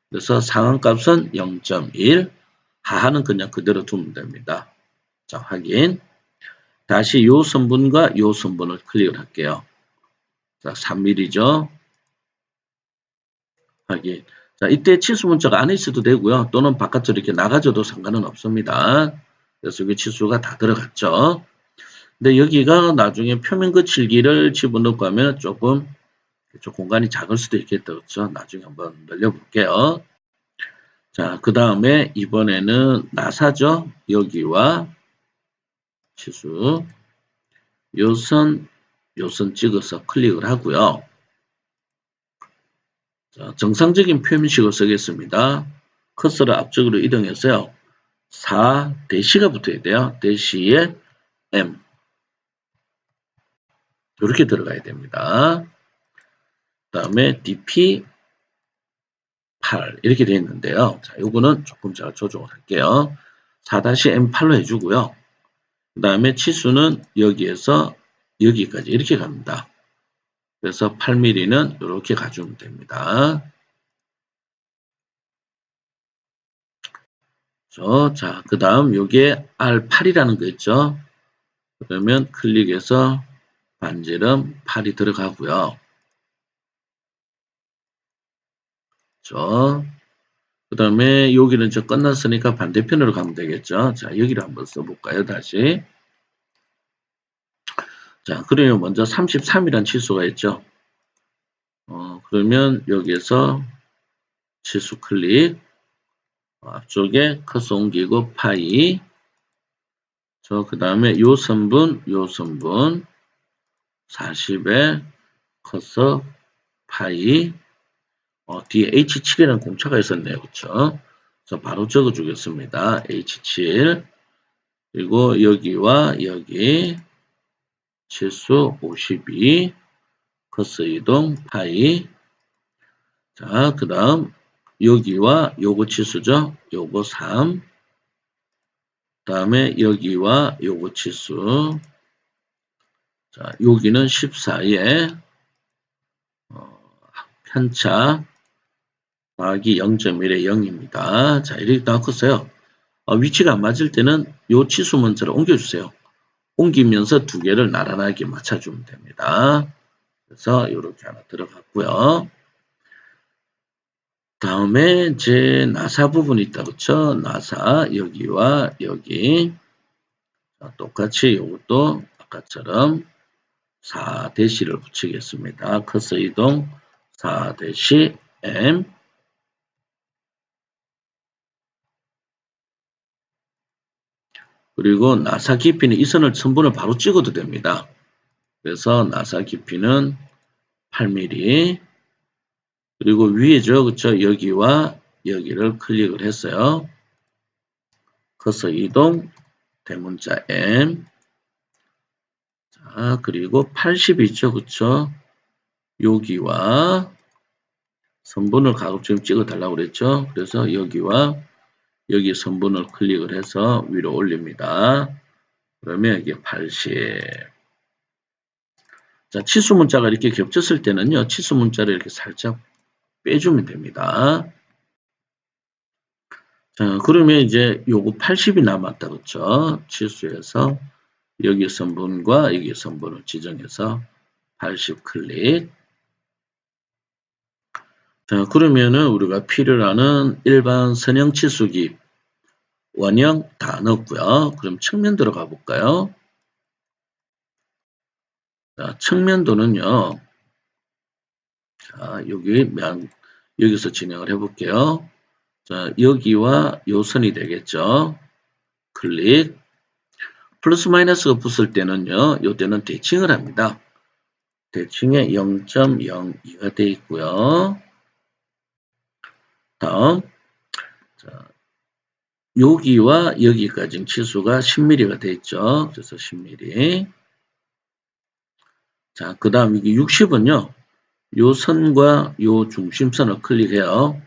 그래서 상한값은 0.1, 하하는 그냥 그대로 두면 됩니다. 자, 확인. 다시 요 선분과 요 선분을 클릭을 할게요. 자, 3mm죠. 확인. 자, 이때 치수 문자가 안에 있어도 되고요. 또는 바깥으로 이렇게 나가줘도 상관은 없습니다. 그래서 여기 치수가 다 들어갔죠. 근데 여기가 나중에 표면 거칠기를 집어넣고 하면 조금 공간이 작을 수도 있겠다. 그렇죠? 나중에 한번 늘려볼게요. 자, 그 다음에 이번에는 나사죠. 여기와 치수 요선 찍어서 클릭을 하고요. 자, 정상적인 표면식을 쓰겠습니다. 커서를 앞쪽으로 이동해서요. 4 대시가 붙어야 돼요. 대시에 M 이렇게 들어가야 됩니다. 그 다음에 DP 8 이렇게 되어 있는데요. 자, 요거는 조금 제가 조정을 할게요. 4-M8로 해주고요. 그 다음에 치수는 여기에서 여기까지 이렇게 갑니다. 그래서 8mm는 이렇게 가주면 됩니다. 자, 그 다음 요게 R8이라는 거 있죠. 그러면 클릭해서 반지름 8이 들어가고요. 그 다음에 여기는 이제 끝났으니까 반대편으로 가면 되겠죠. 자, 여기를 한번 써볼까요? 다시. 자, 그러면 먼저 33이라는 치수가 있죠. 그러면 여기에서 치수 클릭, 앞쪽에 커서 옮기고 파이, 그 다음에 요 선분 40에 커서 파이, 뒤에 H7이라는 공차가 있었네요. 그쵸? 그래서 바로 적어 주겠습니다. H7. 그리고 여기와 여기 치수 52, 커서 이동 파이. 자, 그 다음 여기와 요거 치수죠. 요거 3. 그 다음에 여기와 요거 치수. 자, 여기는 14에 편차 더하기 0.1에 0입니다. 자, 이렇게 나왔어요. 위치가 안 맞을 때는 요 치수 문자를 옮겨주세요. 옮기면서 두 개를 나란하게 맞춰주면 됩니다. 그래서 이렇게 하나 들어갔고요. 다음에 이제 나사 부분이 있다. 그쵸? 나사 여기와 여기. 자, 똑같이 이것도 아까처럼 4-를 붙이겠습니다. 커서 이동 4-M. 그리고 나사 깊이는 이 선분을 바로 찍어도 됩니다. 그래서 나사 깊이는 8mm. 그리고 위에죠. 그쵸? 여기와 여기를 클릭을 했어요. 커서 이동 대문자 M. 자, 그리고 80 있죠. 그쵸? 여기와 선분을 가급적 찍어 달라고 그랬죠. 그래서 여기와 여기 선분을 클릭을 해서 위로 올립니다. 그러면 이게 80. 자, 치수 문자가 이렇게 겹쳤을 때는요. 치수 문자를 이렇게 살짝 빼주면 됩니다. 자, 그러면 이제 요거 80이 남았다. 그쵸? 치수에서 여기 선분과 여기 선분을 지정해서 80 클릭. 자, 그러면은 우리가 필요로 하는 일반 선형 치수기 원형 다 넣었고요. 그럼 측면 들어가 볼까요? 자, 측면도는요. 자, 여기서 진행을 해볼게요. 자, 여기와 요 선이 되겠죠. 클릭. 플러스 마이너스가 붙을 때는요. 요때는 대칭을 합니다. 대칭에 0.02가 되어 있고요. 다음. 자, 여기와 여기까지 치수가 10mm가 되어 있죠. 그래서 10mm. 자, 그 다음 이게 60은요. 요 선과 요 중심선을 클릭해요.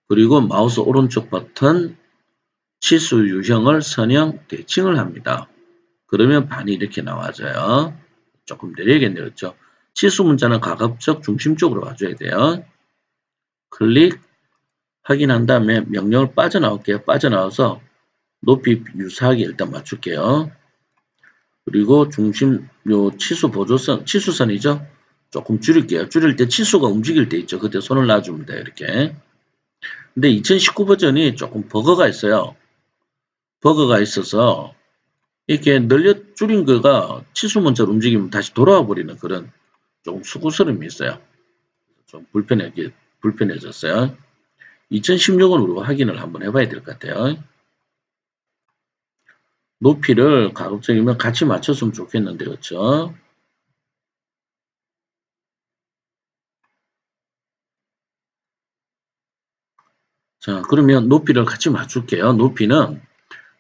그리고 마우스 오른쪽 버튼 치수 유형을 선형 대칭을 합니다. 그러면 반이 이렇게 나와져요. 조금 내려야겠네요. 그렇죠? 치수 문자는 가급적 중심 쪽으로 와줘야 돼요. 클릭 확인한 다음에 명령을 빠져나올게요. 빠져나와서 높이 유사하게 일단 맞출게요. 그리고 중심 요 치수 보조선 치수선이죠. 조금 줄일게요. 줄일 때 치수가 움직일 때 있죠. 그때 손을 놔주면 돼요. 이렇게. 근데 2019 버전이 조금 버거가 있어요. 버거가 있어서 이렇게 줄인 거가 치수 문자로 움직이면 다시 돌아와 버리는 그런 조금 수고스러움이 있어요. 좀 불편해졌어요. 2016은 우리가 확인을 한번 해봐야 될 것 같아요. 높이를 가급적이면 같이 맞췄으면 좋겠는데, 그렇죠? 자, 그러면 높이를 같이 맞출게요. 높이는,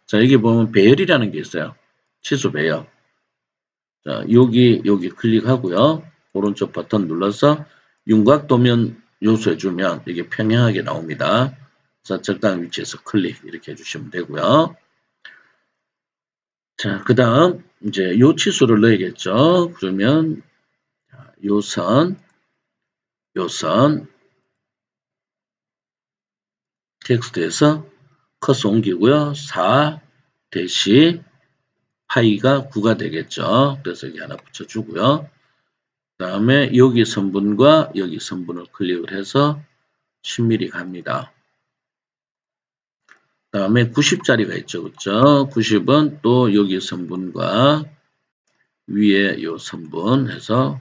자, 여기 보면 배열이라는 게 있어요. 치수 배열. 자, 여기 클릭하고요. 오른쪽 버튼 눌러서 윤곽도면 요소 해주면 이게 평행하게 나옵니다. 자, 적당한 위치에서 클릭 이렇게 해주시면 되고요. 자, 그 다음 이제 요 치수를 넣어야겠죠. 그러면 요 선 텍스트에서 커서 옮기고요. 4 대시 파이가 9가 되겠죠. 그래서 여기 하나 붙여주고요. 그 다음에 여기 선분과 여기 선분을 클릭을 해서 10mm 갑니다. 그 다음에 90짜리가 있죠. 그렇죠? 90은 또 여기 선분과 위에 요 선분 해서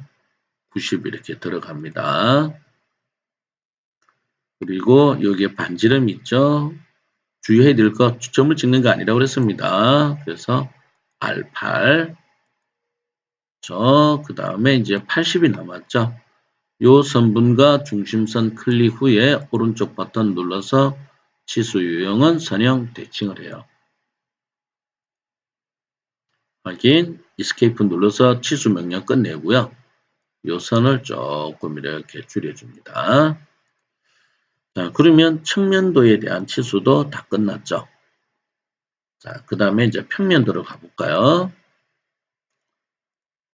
90 이렇게 들어갑니다. 그리고 여기에 반지름 있죠. 주의해야 될 거 점을 찍는 거 아니라고 그랬습니다. 그래서 R8 그 다음에 이제 80이 남았죠. 요 선분과 중심선 클릭 후에 오른쪽 버튼 눌러서 치수 유형은 선형 대칭을 해요. 확인, Escape 눌러서 치수 명령 끝내고요. 요 선을 조금 이렇게 줄여줍니다. 자, 그러면 측면도에 대한 치수도 다 끝났죠. 자, 그 다음에 이제 평면도로 가볼까요?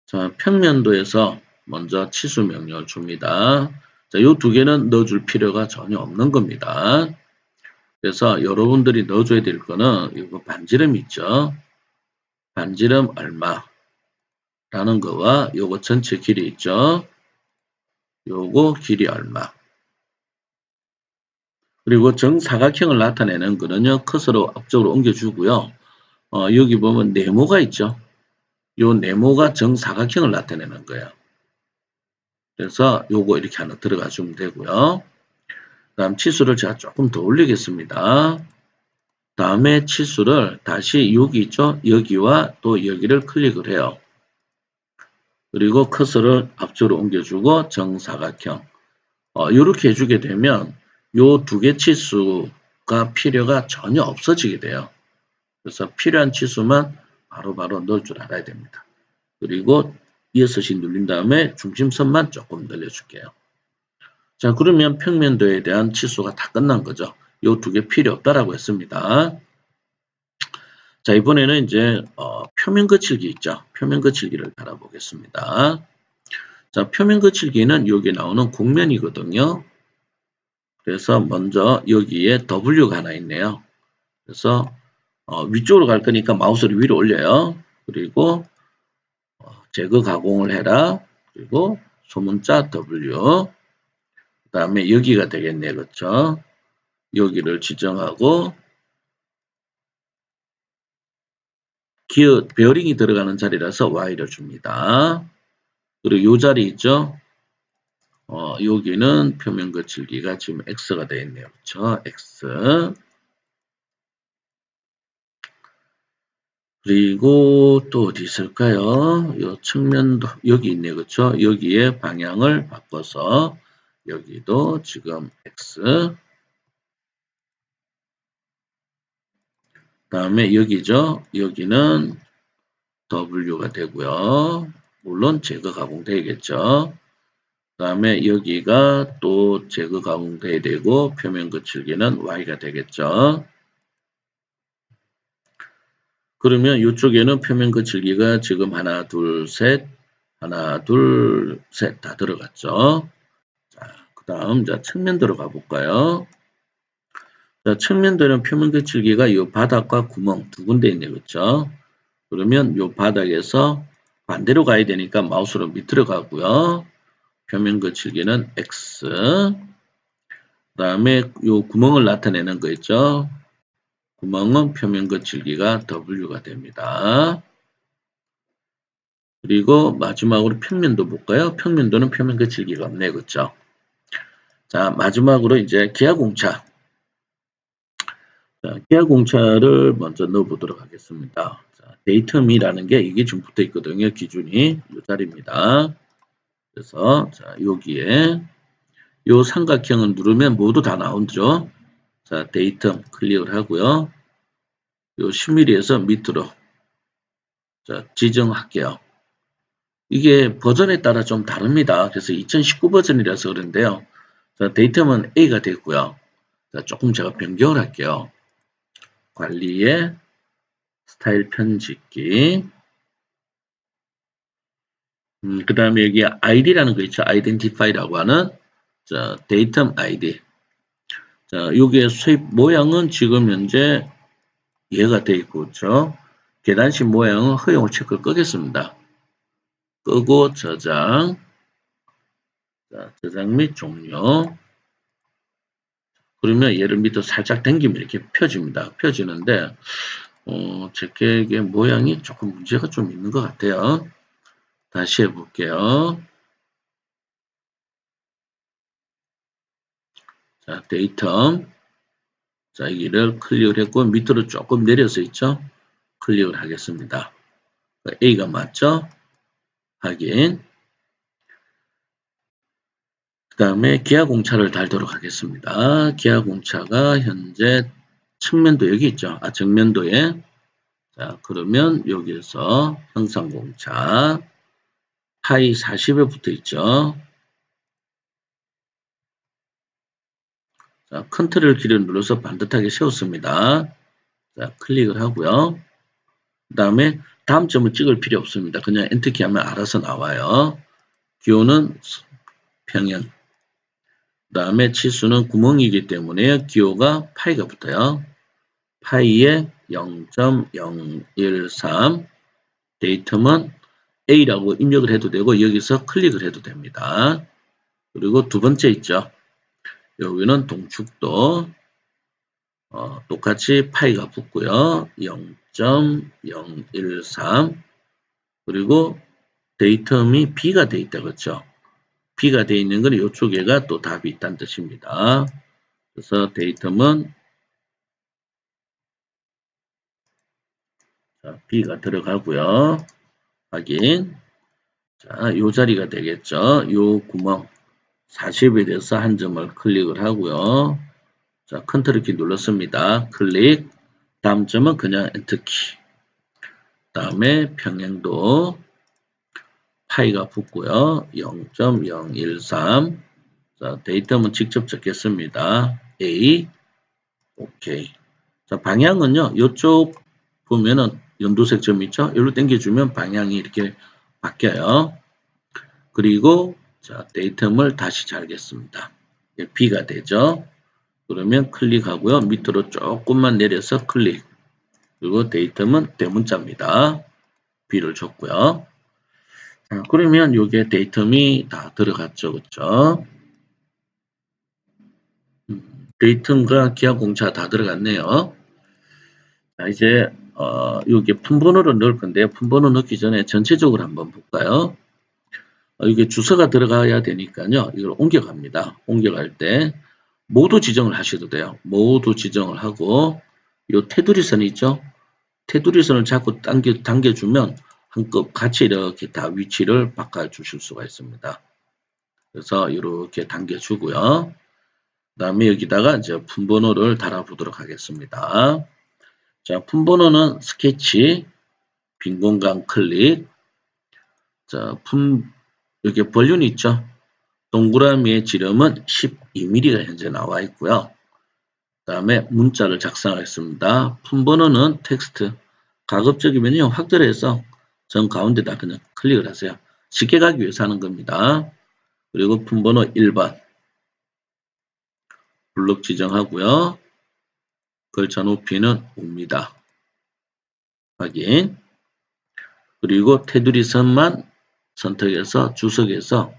자, 평면도에서 먼저 치수 명령을 줍니다. 자, 요 두 개는 넣어줄 필요가 전혀 없는 겁니다. 그래서 여러분들이 넣어줘야 될 거는 이거 반지름 있죠. 반지름 얼마 라는 거와 요거 전체 길이 있죠. 요거 길이 얼마. 그리고 정사각형을 나타내는 거는요. 커서로 앞쪽으로 옮겨주고요. 여기 보면 네모가 있죠. 요 네모가 정사각형을 나타내는 거예요. 그래서 요거 이렇게 하나 들어가 주면 되고요. 다음 치수를 제가 조금 더 올리겠습니다. 다음에 치수를 다시 여기 있죠. 여기와 또 여기를 클릭을 해요. 그리고 커서를 앞쪽으로 옮겨주고 정사각형. 이렇게 해주게 되면 요 두 개 치수가 필요가 전혀 없어지게 돼요. 그래서 필요한 치수만 바로바로 넣을 줄 알아야 됩니다. 그리고 이어서시 눌린 다음에 중심선만 조금 늘려줄게요. 자, 그러면 평면도에 대한 치수가 다 끝난 거죠. 요 두 개 필요 없다라고 했습니다. 자, 이번에는 이제 표면 거칠기 있죠. 표면 거칠기를 달아보겠습니다. 자, 표면 거칠기는 여기 나오는 곡면이거든요. 그래서 먼저 여기에 W가 하나 있네요. 그래서 위쪽으로 갈 거니까 마우스를 위로 올려요. 그리고 제거 가공을 해라. 그리고 소문자 W. 그 다음에 여기가 되겠네. 그렇죠? 여기를 지정하고 기어 베어링이 들어가는 자리라서 Y를 줍니다. 그리고 이 자리 있죠? 여기는 표면 거칠기가 지금 X가 되어 있네요. 그렇죠? X. 그리고 또 어디 있을까요? 요 측면도 여기 있네요. 그렇죠? 여기에 방향을 바꿔서 여기도 지금 X. 다음에 여기죠. 여기는 W가 되고요. 물론 제거 가공되겠죠. 다음에 여기가 또 제거 가공돼야 되고 표면 거칠기는 Y가 되겠죠. 그러면 이쪽에는 표면 거칠기가 지금 하나, 둘, 셋 다 들어갔죠. 자, 그 다음 측면 들어가 볼까요? 자, 측면도는 표면 거칠기가 이 바닥과 구멍 두 군데 있네, 그렇죠? 그러면 이 바닥에서 반대로 가야 되니까 마우스로 밑으로 가고요. 표면 거칠기는 X. 그 다음에 이 구멍을 나타내는 거 있죠? 구멍은 표면 거칠기가 W가 됩니다. 그리고 마지막으로 평면도 볼까요? 평면도는 표면 거칠기가 없네, 그렇죠? 자, 마지막으로 이제 기하공차. 자, 기하공차를 먼저 넣어보도록 하겠습니다. 자, 데이텀이라는 게 이게 지금 붙어 있거든요. 기준이 이 자리입니다. 그래서 자, 여기에 요 삼각형을 누르면 모두 다 나오죠. 자, 데이텀 클릭을 하고요. 요 10mm에서 밑으로 자, 지정할게요. 이게 버전에 따라 좀 다릅니다. 그래서 2019 버전이라서 그런데요. 자, 데이텀은 A가 됐고요. 자, 조금 제가 변경을 할게요. 관리에 스타일 편집기. 그 다음에 여기 ID라는 거 있죠. Identify라고 하는 자, 데이텀 ID. 자, 여기에 수입 모양은 지금 현재 얘가 되어 있고, 그렇죠? 계단식 모양은 허용 체크를 끄겠습니다. 끄고 저장. 자, 저장 및 종료. 그러면 얘를 밑으로 살짝 당기면 이렇게 펴집니다. 펴지는데, 제게 모양이 조금 문제가 좀 있는 것 같아요. 다시 해볼게요. 자, 데이터. 자, 여기를 클릭을 했고, 밑으로 조금 내려서 있죠? 클릭을 하겠습니다. A가 맞죠? 확인. 그 다음에 기하공차를 달도록 하겠습니다. 기하공차가 현재 측면도 여기 있죠. 정면도에. 자, 그러면 여기에서 형상공차 파이 40에 붙어 있죠. 자, 컨트롤 키를 눌러서 반듯하게 세웠습니다. 자, 클릭을 하고요. 그 다음에 다음 점을 찍을 필요 없습니다. 그냥 엔터키 하면 알아서 나와요. 기호는 평행. 그 다음에 치수는 구멍이기 때문에 기호가 파이가 붙어요. 파이에 0.013. 데이텀은 A라고 입력을 해도 되고 여기서 클릭을 해도 됩니다. 그리고 두 번째 있죠. 여기는 동축도 똑같이 파이가 붙고요. 0.013 그리고 데이텀이 B가 돼 있다 그렇죠. B가 돼 있는 건 이쪽에가 또 답이 있다는 뜻입니다. 그래서 데이텀은 B가 들어가고요. 확인. 자, 요 자리가 되겠죠. 요 구멍 40에 대해서 한 점을 클릭을 하고요. 자, 컨트롤 키 눌렀습니다. 클릭. 다음 점은 그냥 엔터키. 다음에 평행도 파이가 붙고요. 0.013. 자, 데이터는 직접 적겠습니다. A. 오케이. 자, 방향은요. 이쪽 보면은 연두색 점 있죠? 여기로 당겨주면 방향이 이렇게 바뀌어요. 그리고 자, 데이텀을 다시 잘겠습니다. B가 되죠. 그러면 클릭하고요. 밑으로 조금만 내려서 클릭. 그리고 데이텀은 대문자입니다. B를 줬고요. 자, 그러면 요게 데이텀이 다 들어갔죠. 그렇죠? 데이텀과 기하공차 다 들어갔네요. 자, 이제 여기 품번호를 넣을 건데요. 품번호 넣기 전에 전체적으로 한번 볼까요? 이게 주소가 들어가야 되니까요. 이걸 옮겨갑니다. 옮겨갈 때 모두 지정을 하셔도 돼요. 모두 지정을 하고 요 테두리 선이 있죠. 테두리 선을 자꾸 당겨주면 한껏 같이 이렇게 다 위치를 바꿔주실 수가 있습니다. 그래서 이렇게 당겨주고요. 그 다음에 여기다가 이제 품번호를 달아보도록 하겠습니다. 자, 품번호는 스케치, 빈 공간 클릭. 자, 여기 볼륨 있죠? 동그라미의 지름은 12mm가 현재 나와 있고요. 그 다음에 문자를 작성하겠습니다. 품번호는 텍스트. 가급적이면요, 확대를 해서 전 가운데다 그냥 클릭을 하세요. 쉽게 가기 위해서 하는 겁니다. 그리고 품번호 1번. 블록 지정하고요. 글자 높이는 5m. 확인. 그리고 테두리 선만 선택해서 주석에서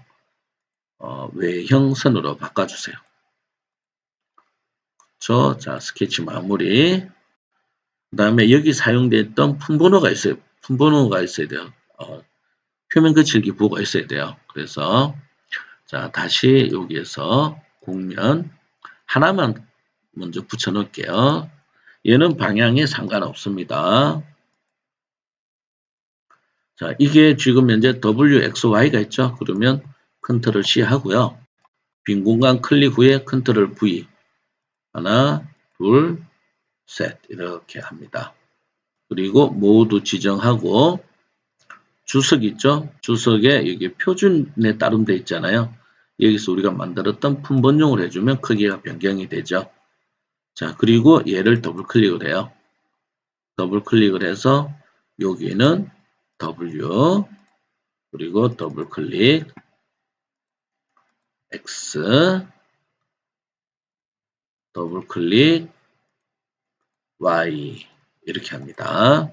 외형 선으로 바꿔주세요. 그렇죠? 자, 스케치 마무리. 그 다음에 여기 사용됐던 품번호가 있어요. 품번호가 있어야 돼요. 표면 거칠기 부호가 있어야 돼요. 그래서 자, 다시 여기에서 곡면 하나만 먼저 붙여 놓을게요. 얘는 방향에 상관없습니다. 자, 이게 지금 현재 WXY가 있죠. 그러면 컨트롤 C 하고요. 빈 공간 클릭 후에 컨트롤 V. 하나, 둘, 셋. 이렇게 합니다. 그리고 모두 지정하고 주석 있죠. 주석에 여기 표준에 따름돼 있잖아요. 여기서 우리가 만들었던 품번용을 해주면 크기가 변경이 되죠. 자, 그리고 얘를 더블 클릭을 해요. 더블 클릭을 해서 여기는 W 그리고 더블 클릭 X 더블 클릭 Y 이렇게 합니다.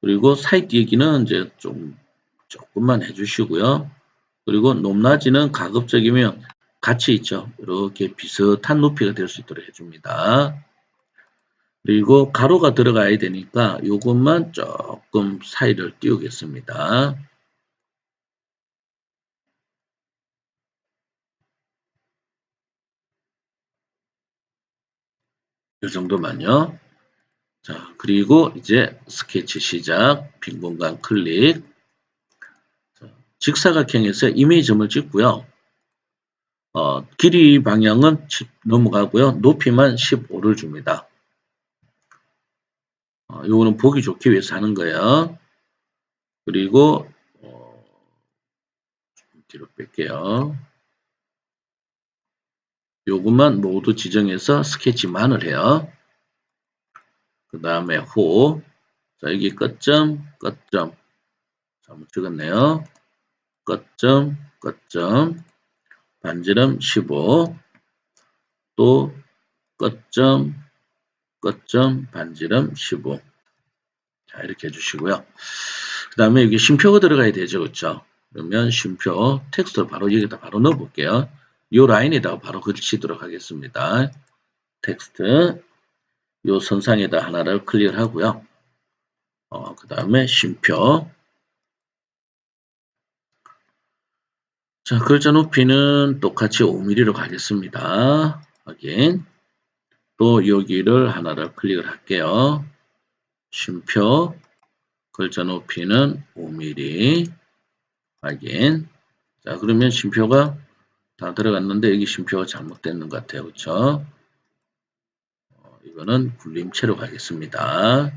그리고 사이드 얘기는 이제 조금만 해주시고요. 그리고 높낮이는 가급적이면 같이 있죠. 이렇게 비슷한 높이가 될 수 있도록 해줍니다. 그리고 가로가 들어가야 되니까 이것만 조금 사이를 띄우겠습니다. 이 정도만요. 자, 그리고 이제 스케치 시작, 빈 공간 클릭. 자, 직사각형에서 이미지점을 찍고요. 길이 방향은 10 넘어가고요. 높이만 15를 줍니다. 요거는 보기 좋기 위해서 하는 거예요. 그리고 뒤로 뺄게요. 요것만 모두 지정해서 스케치만을 해요. 그 다음에 호. 자, 여기 끝점, 끝점. 잘못 찍었네요. 끝점, 끝점. 반지름 15. 또 끝점, 끝점, 반지름 15. 자, 이렇게 해주시고요. 그 다음에 여기 쉼표가 들어가야 되죠. 그렇죠? 그러면 쉼표 텍스트를 바로 여기다 바로 넣어 볼게요. 이 라인에다가 바로 걸치도록 하겠습니다. 텍스트 이 선상에다 하나를 클릭을 하고요. 그 다음에 쉼표. 자, 글자 높이는 똑같이 5mm로 가겠습니다. 확인. 또 여기를 하나를 클릭을 할게요. 쉼표 글자 높이는 5mm 확인. 자, 그러면 쉼표가 다 들어갔는데 여기 쉼표가 잘못됐는 것 같아요. 그렇죠? 이거는 굴림체로 가겠습니다.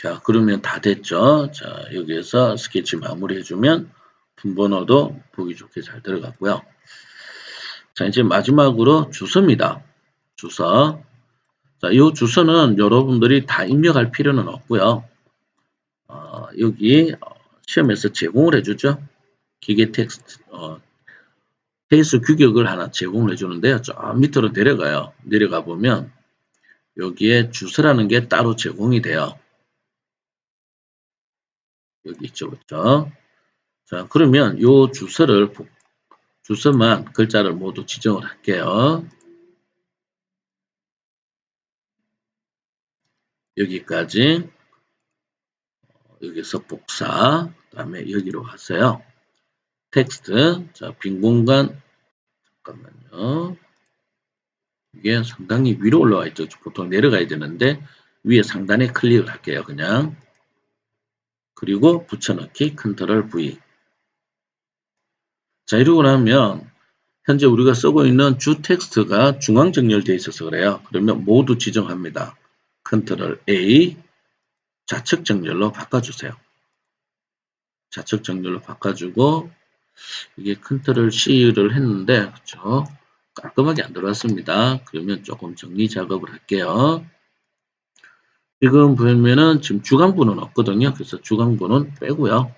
자, 그러면 다 됐죠? 자, 여기에서 스케치 마무리 해주면 분번호도 보기 좋게 잘 들어갔고요. 자, 이제 마지막으로 주소입니다. 주소. 자, 이 주소는 여러분들이 다 입력할 필요는 없고요. 여기 시험에서 제공을 해주죠. 기계 텍스트, 페이스 규격을 하나 제공을 해주는데요. 저 밑으로 내려가요. 내려가 보면 여기에 주소라는 게 따로 제공이 돼요. 여기 있죠. 그렇죠? 자, 그러면 이 주소만 글자를 모두 지정을 할게요. 여기까지 여기서 복사 그 다음에 여기로 갔어요. 텍스트 자, 빈 공간 잠깐만요. 이게 상당히 위로 올라와 있죠. 보통 내려가야 되는데 위에 상단에 클릭을 할게요. 그냥 그리고 붙여넣기 컨트롤 V. 자, 이러고 나면 현재 우리가 쓰고 있는 주 텍스트가 중앙 정렬되어 있어서 그래요. 그러면 모두 지정합니다. 컨트롤 A 좌측 정렬로 바꿔주세요. 좌측 정렬로 바꿔주고 이게 컨트롤 C를 했는데 그렇죠? 깔끔하게 안 들어왔습니다. 그러면 조금 정리 작업을 할게요. 지금 보면은 지금 주강부는 없거든요. 그래서 주강부는 빼고요.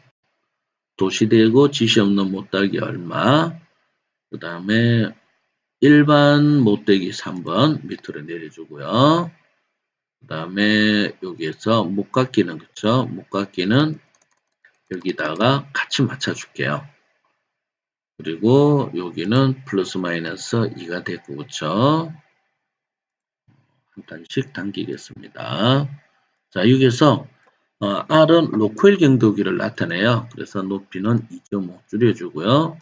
도시되고 지시 없는 못달기 얼마 그 다음에 일반 못되기 3번 밑으로 내려주고요. 그 다음에 여기에서 목깎기는 그쵸? 목깎기는 여기다가 같이 맞춰줄게요. 그리고 여기는 플러스 마이너스 2가 됐고 그쵸? 한 단씩 당기겠습니다. 자, 여기서 R은 로컬 경도기를 나타내요. 그래서 높이는 2.5 줄여주고요.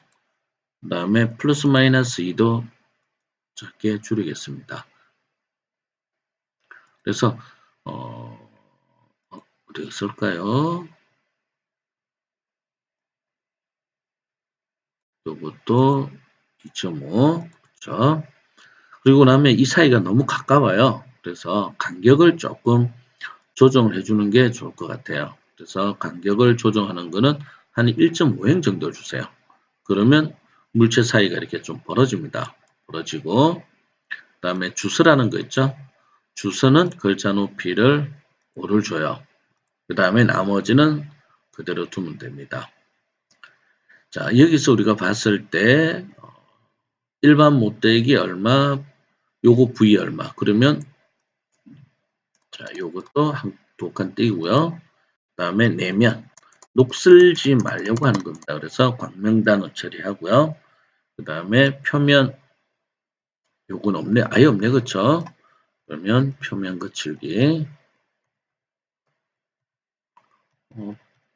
그 다음에 플러스 마이너스 2도 작게 줄이겠습니다. 그래서 어떻게 쓸까요? 요것도 2.5 그렇죠? 그리고 나면 이 사이가 너무 가까워요. 그래서 간격을 조금 조정을 해주는 게 좋을 것 같아요. 그래서 간격을 조정하는 거는 한 1.5행 정도 주세요. 그러면 물체 사이가 이렇게 좀 벌어집니다. 벌어지고 그 다음에 주소라는 거 있죠. 주소는 글자 높이를 5를 줘요. 그 다음에 나머지는 그대로 두면 됩니다. 자, 여기서 우리가 봤을 때 일반 못되기 얼마, 요거 V 얼마. 그러면 자, 요것도 두 칸 띄고요. 그 다음에 내면 녹슬지 말려고 하는 겁니다. 그래서 광명단어 처리하고요. 그 다음에 표면 요건 없네. 아예 없네. 그쵸? 그러면 표면 거칠기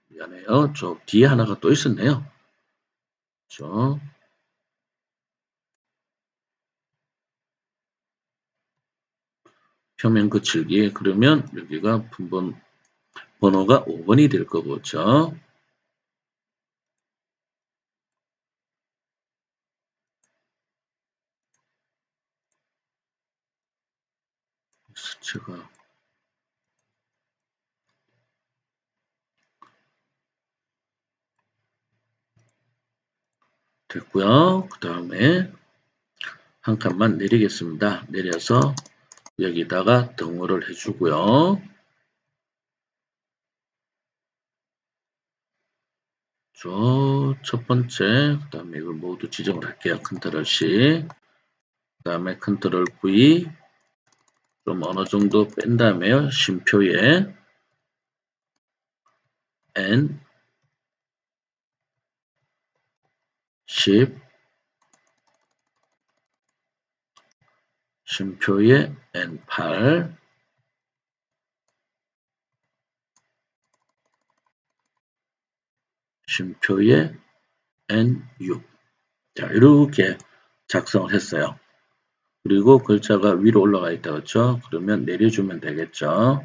미안해요. 저 뒤에 하나가 또 있었네요. 그쵸? 표면 거칠기 그러면 여기가 번호가 5번이 될 거고 그쵸? 수치가 됐고요. 그 다음에 한 칸만 내리겠습니다. 내려서 여기다가 등호를 해주고요. 첫 번째, 그 다음에 이걸 모두 지정을 할게요. 컨트롤 C, 그 다음에 컨트롤 V, 그럼 어느 정도 뺀 다음에요. 쉼표에 N 10 쉼표에 N8 쉼표에 N6 자 이렇게 작성을 했어요. 그리고 글자가 위로 올라가 있다 그렇죠? 그러면 내려주면 되겠죠.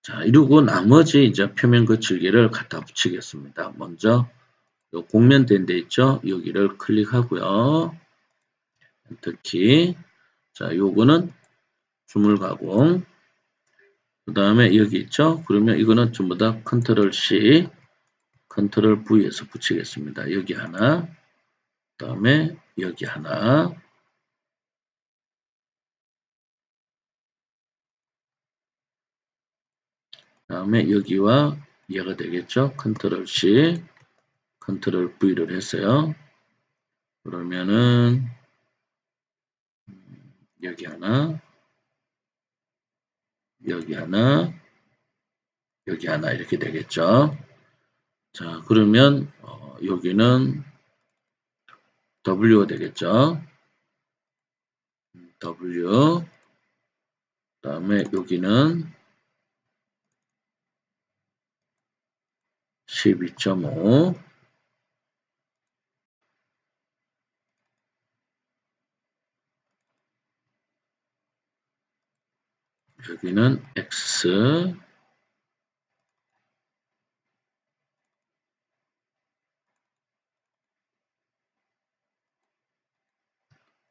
자 이러고 나머지 이제 표면 거칠기를 갖다 붙이겠습니다. 먼저 요 곡면된 데 있죠? 여기를 클릭하고요. 엔터키. 자 요거는 주물 가공. 그 다음에 여기 있죠? 그러면 이거는 전부 다 컨트롤 C, 컨트롤 V에서 붙이겠습니다. 여기 하나, 그 다음에 여기 하나, 그 다음에 여기와 얘가 되겠죠? 컨트롤 C, 컨트롤 V를 했어요. 그러면은 여기 하나, 여기 하나, 여기 하나 이렇게 되겠죠? 자 그러면 여기는 W가 되겠죠? W 그 다음에 여기는 12.5 여기는 X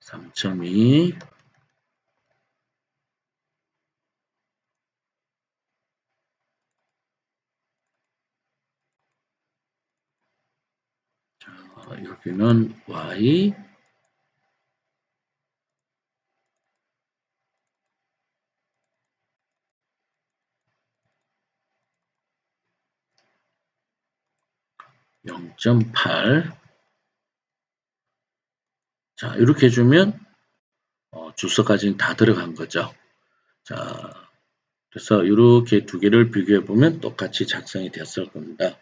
(3.2) 자, 여기는 Y 0.8 자, 이렇게 해주면 주소까지는 다 들어간 거죠. 자, 그래서 이렇게 두 개를 비교해 보면 똑같이 작성이 됐을 겁니다.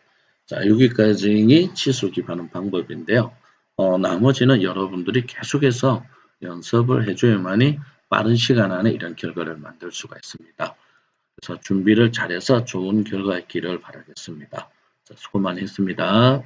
자, 여기까지 치수 기반은 방법인데요. 나머지는 여러분들이 계속해서 연습을 해줘야만이 빠른 시간 안에 이런 결과를 만들 수가 있습니다. 그래서 준비를 잘해서 좋은 결과 있기를 바라겠습니다. 자, 수고 많이 했습니다.